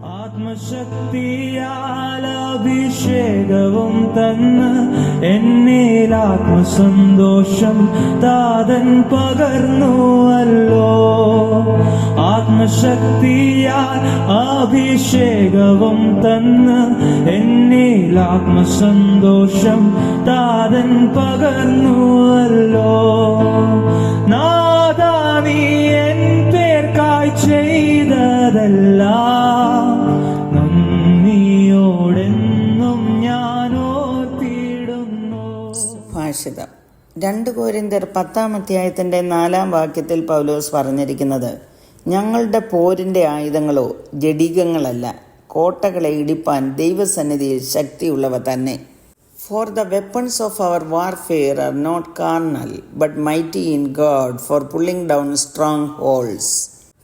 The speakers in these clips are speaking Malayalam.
ആത്മശക്തിയാൽ അഭിഷേകവും തന്ന് എന്നിൽ ആത്മസന്തോഷം താതൻ പകർന്നുവല്ലോ. ആത്മശക്തിയാൽ അഭിഷേകവും തന്ന് എന്നിൽ ആത്മസന്തോഷം താതൻ പകർന്നുവല്ലോ. നാഥാ നീ എൻ പേർക്കായി ചെയ്തതെല്ലാം നന്ദിയോടെന്നും ഞാൻ ഓർത്തിടുന്നു. ഭാഷിതം 2 കൊരിന്ത്യർ 10-ാം പൗലോസ് പറഞ്ഞിരിക്കുന്നത്, ഞങ്ങളുടെ പോരിൻ്റെ ആയുധങ്ങളോ ജഡികങ്ങളല്ല, കോട്ടകളെ ഇടിപ്പാൻ ദൈവസന്നിധിയിൽ ശക്തിയുള്ളവ തന്നെ. For the weapons of our warfare are not carnal, but mighty in God for pulling down strongholds.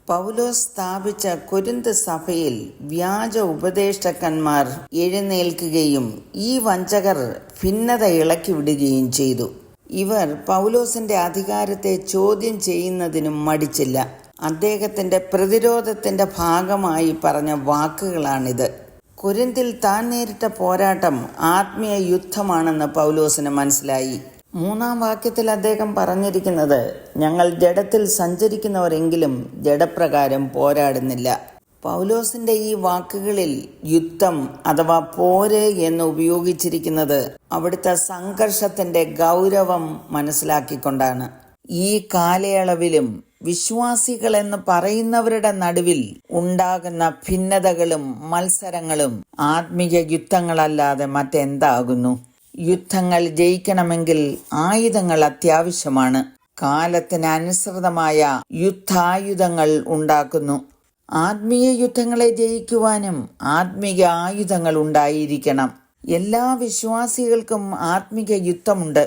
പൗലോസ് സ്ഥാപിച്ച കൊരിന്ത് സഭയിൽ വ്യാജ ഉപദേഷ്ടക്കന്മാർ എഴുന്നേൽക്കുകയും ഈ വഞ്ചകർ ഭിന്നത ഇളക്കി വിടുകയും ചെയ്തു. ഇവർ പൗലോസിന്റെ അധികാരത്തെ ചോദ്യം ചെയ്യുന്നതിനും മടിച്ചില്ല. അദ്ദേഹത്തിന്റെ പ്രതിരോധത്തിന്റെ ഭാഗമായി പറഞ്ഞ വാക്കുകളാണിത്. കൊരിന്തിൽ താൻ നേരിട്ട പോരാട്ടം ആത്മീയ യുദ്ധമാണെന്ന് പൗലോസിന് മനസ്സിലായി. 3-ാം വാക്യത്തിൽ അദ്ദേഹം പറഞ്ഞിരിക്കുന്നത്, ഞങ്ങൾ ജഡത്തിൽ സഞ്ചരിക്കുന്നവരെങ്കിലും ജഡപ്രകാരം പോരാടുന്നില്ല. പൗലോസിന്റെ ഈ വാക്കുകളിൽ യുദ്ധം അഥവാ പോര് എന്ന് ഉപയോഗിച്ചിരിക്കുന്നത് അവിടുത്തെ സംഘർഷത്തിന്റെ ഗൗരവം മനസ്സിലാക്കിക്കൊണ്ടാണ്. ഈ കാലയളവിലും വിശ്വാസികൾ എന്ന് പറയുന്നവരുടെ നടുവിൽ ഉണ്ടാകുന്ന ഭിന്നതകളും മത്സരങ്ങളും ആത്മീയ യുദ്ധങ്ങളല്ലാതെ മറ്റെന്താകുന്നു? യുദ്ധങ്ങൾ ജയിക്കണമെങ്കിൽ ആയുധങ്ങൾ അത്യാവശ്യമാണ്. കാലത്തിന് അനുസൃതമായ യുദ്ധായുധങ്ങൾ ഉണ്ടാക്കുന്നു. ആത്മീയ യുദ്ധങ്ങളെ ജയിക്കുവാനും ആത്മീയ ആയുധങ്ങൾ ഉണ്ടായിരിക്കണം. എല്ലാ വിശ്വാസികൾക്കും ആത്മീയ യുദ്ധമുണ്ട്.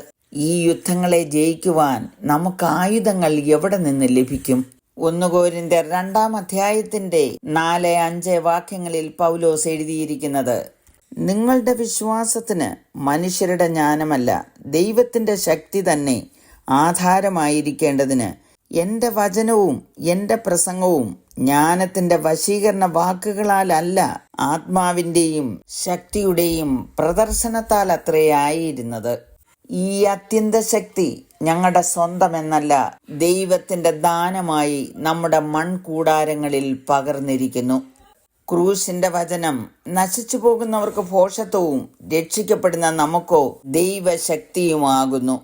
ഈ യുദ്ധങ്ങളെ ജയിക്കുവാൻ നമുക്ക് ആയുധങ്ങൾ എവിടെ നിന്ന് ലഭിക്കും? 1 കൊരിന്ത്യർ 2-ാം അധ്യായത്തിന്റെ 4-5 വാക്യങ്ങളിൽ പൗലോസ് എഴുതിയിരിക്കുന്നത്, നിങ്ങളുടെ വിശ്വാസത്തിന് മനുഷ്യരുടെ ജ്ഞാനമല്ല, ദൈവത്തിന്റെ ശക്തി തന്നെ ആധാരമായിരിക്കേണ്ടതിന് എന്റെ വചനവും എന്റെ പ്രസംഗവും ജ്ഞാനത്തിന്റെ വശീകരണ വാക്കുകളാലല്ല, ആത്മാവിന്റെയും ശക്തിയുടെയും പ്രദർശനത്താൽ അത്രേ ആയിരുന്നത്. ഈ അത്യന്ത ശക്തി ഞങ്ങളുടെ സ്വന്തമെന്നല്ല, ദൈവത്തിന്റെ ദാനമായി നമ്മുടെ മൺകൂടാരങ്ങളിൽ പകർന്നിരിക്കുന്നു. ക്രൂശിന്റെ വചനം നശിച്ചു പോകുന്നവർക്ക് ഭോഷത്വവും രക്ഷിക്കപ്പെടുന്ന നമുക്കോ ദൈവശക്തിയുമാകുന്നു.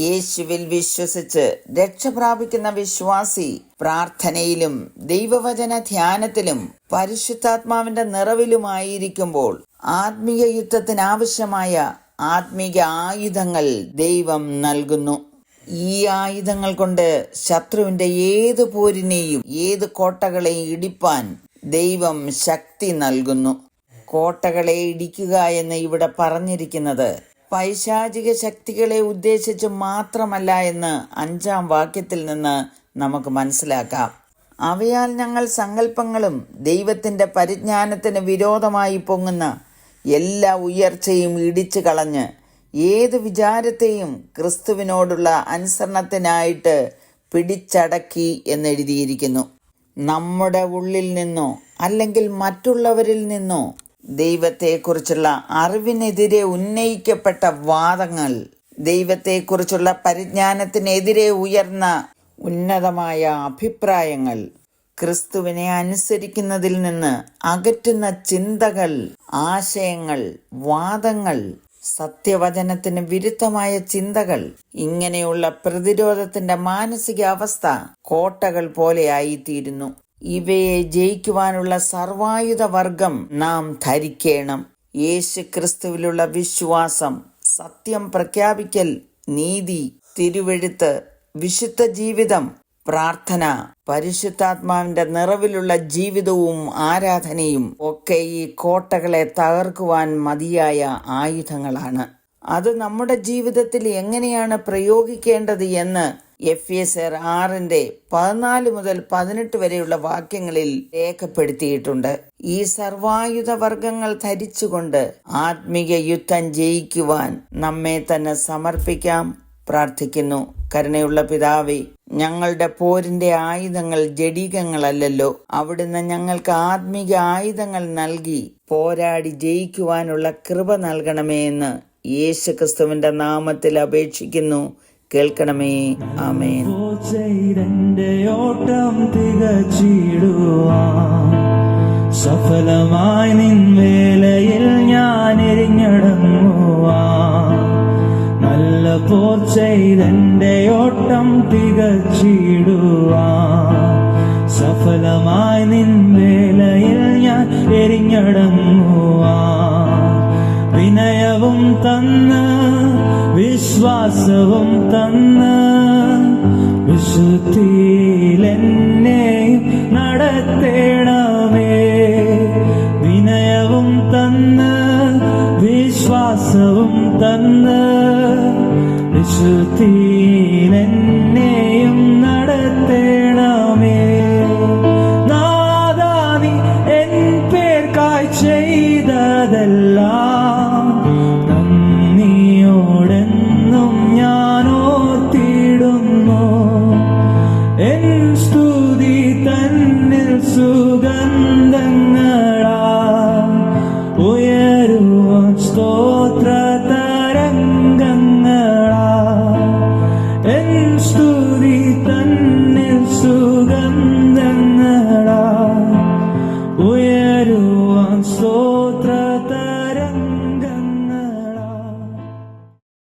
യേശുവിൽ വിശ്വസിച്ച് രക്ഷ പ്രാപിക്കുന്ന വിശ്വാസി പ്രാർത്ഥനയിലും ദൈവവചന ധ്യാനത്തിലും പരിശുദ്ധാത്മാവിന്റെ നിറവിലുമായിരിക്കുമ്പോൾ ആത്മീയ യുദ്ധത്തിനാവശ്യമായ ആത്മീയ ആയുധങ്ങൾ ദൈവം നൽകുന്നു. ഈ ആയുധങ്ങൾ കൊണ്ട് ശത്രുവിന്റെ ഏത് പോരിനെയും ഏത് കോട്ടകളെയും ഇടിപ്പാൻ ദൈവം ശക്തി നൽകുന്നു. കോട്ടകളെ ഇടിക്കുക എന്ന് ഇവിടെ പറഞ്ഞിരിക്കുന്നത് പൈശാചിക ശക്തികളെ ഉദ്ദേശിച്ച് മാത്രമല്ല എന്ന് 5-ാം വാക്യത്തിൽ നിന്ന് നമുക്ക് മനസ്സിലാക്കാം. അവയാൽ ഞങ്ങൾ സങ്കല്പങ്ങളും ദൈവത്തിന്റെ പരിജ്ഞാനത്തിന് വിരോധമായി പൊങ്ങുന്ന എല്ലാ ഉയർച്ചയും ഇടിച്ചു കളഞ്ഞ് ഏത് വിചാരത്തെയും ക്രിസ്തുവിനോടുള്ള അനുസരണത്തിനായിട്ട് പിടിച്ചടക്കി എന്നെഴുതിയിരിക്കുന്നു. നമ്മുടെ ഉള്ളിൽ നിന്നോ അല്ലെങ്കിൽ മറ്റുള്ളവരിൽ നിന്നോ ദൈവത്തെക്കുറിച്ചുള്ള അറിവിനെതിരെ ഉന്നയിക്കപ്പെട്ട വാദങ്ങൾ, ദൈവത്തെക്കുറിച്ചുള്ള പരിജ്ഞാനത്തിനെതിരെ ഉയർന്ന ഉന്നതമായ അഭിപ്രായങ്ങൾ, ക്രിസ്തുവിനെ അനുസരിക്കുന്നതിൽ നിന്ന് അകറ്റുന്ന ചിന്തകൾ, ആശയങ്ങൾ, വാദങ്ങൾ, സത്യവചനത്തിന് വിരുദ്ധമായ ചിന്തകൾ, ഇങ്ങനെയുള്ള പ്രതിരോധത്തിന്റെ മാനസിക അവസ്ഥ കോട്ടകൾ പോലെയായിത്തീരുന്നു. ഇവയെ ജയിക്കുവാനുള്ള സർവായുധ വർഗം നാം ധരിക്കണം. യേശു ക്രിസ്തുവിലുള്ള വിശ്വാസം, സത്യം പ്രഖ്യാപിക്കൽ, നീതി, തിരുവെഴുത്ത്, വിശുദ്ധ ജീവിതം, പ്രാർത്ഥന, പരിശുദ്ധാത്മാവിന്റെ നിറവിലുള്ള ജീവിതവും ആരാധനയും ഒക്കെ ഈ കോട്ടകളെ തകർക്കുവാൻ മതിയായ ആയുധങ്ങളാണ്. അത് നമ്മുടെ ജീവിതത്തിൽ എങ്ങനെയാണ് പ്രയോഗിക്കേണ്ടത് എന്ന് എഫേസ്യർ 6-14 വരെയുള്ള വാക്യങ്ങളിൽ രേഖപ്പെടുത്തിയിട്ടുണ്ട്. ഈ സർവായുധ വർഗങ്ങൾ ധരിച്ചുകൊണ്ട് ആത്മീയ യുദ്ധം ജയിക്കുവാൻ നമ്മെ തന്നെ സമർപ്പിക്കാം. പ്രാർത്ഥിക്കുന്നു. കരുണയുള്ള പിതാവേ, ഞങ്ങളുടെ പോരിന്റെ ആയുധങ്ങൾ ജഡികങ്ങളല്ലല്ലോ. അവിടുന്ന് ഞങ്ങൾക്ക് ആത്മീക ആയുധങ്ങൾ നൽകി പോരാടി ജയിക്കുവാനുള്ള കൃപ നൽകണമേ എന്ന് യേശുക്രിസ്തുവിന്റെ നാമത്തിൽ അപേക്ഷിക്കുന്നു. കേൾക്കണമേ. ആമേൻ. ചെയ്തെന്റെ ഓട്ടം തികച്ചിടുവാൻ സഫലമായി നിൻ വേലയിൽ ഞാൻ എരിഞ്ഞടങ്ങുവാൻ. നല്ല പോർ ചെയ്തെന്റെ ഓട്ടം തികച്ചിടുവാൻ സഫലമായി നിൻ വേലയിൽ ഞാൻ എരിഞ്ഞടങ്ങുവാൻ. വിനയവും തന്ന് വിശ്വാസവും തന്ന് വിശുദ്ധിയിലെന്നെയും നടത്തേണമേ. വിനയവും തന്ന് വിശ്വാസവും തന്ന് വിശുദ്ധിയിലെന്നെയും നടത്തേണമേ. നാഥാ നീ എൻ പേർക്കായി ചെയ്തതെല്ലാം നന്ദിയോടെന്നും ഞാൻ ഓർത്തിടുന്നു. എൻ സ്തുതി തന്നിൽ സുഗന്ധങ്ങളാ ഉയരുവാൻ സ്തോത്ര തരംഗങ്ങളാ. എൻ സ്തുതി തന്നിൽ സുഗന്ധങ്ങളാ ഉയരുവാൻ സ്തോത്ര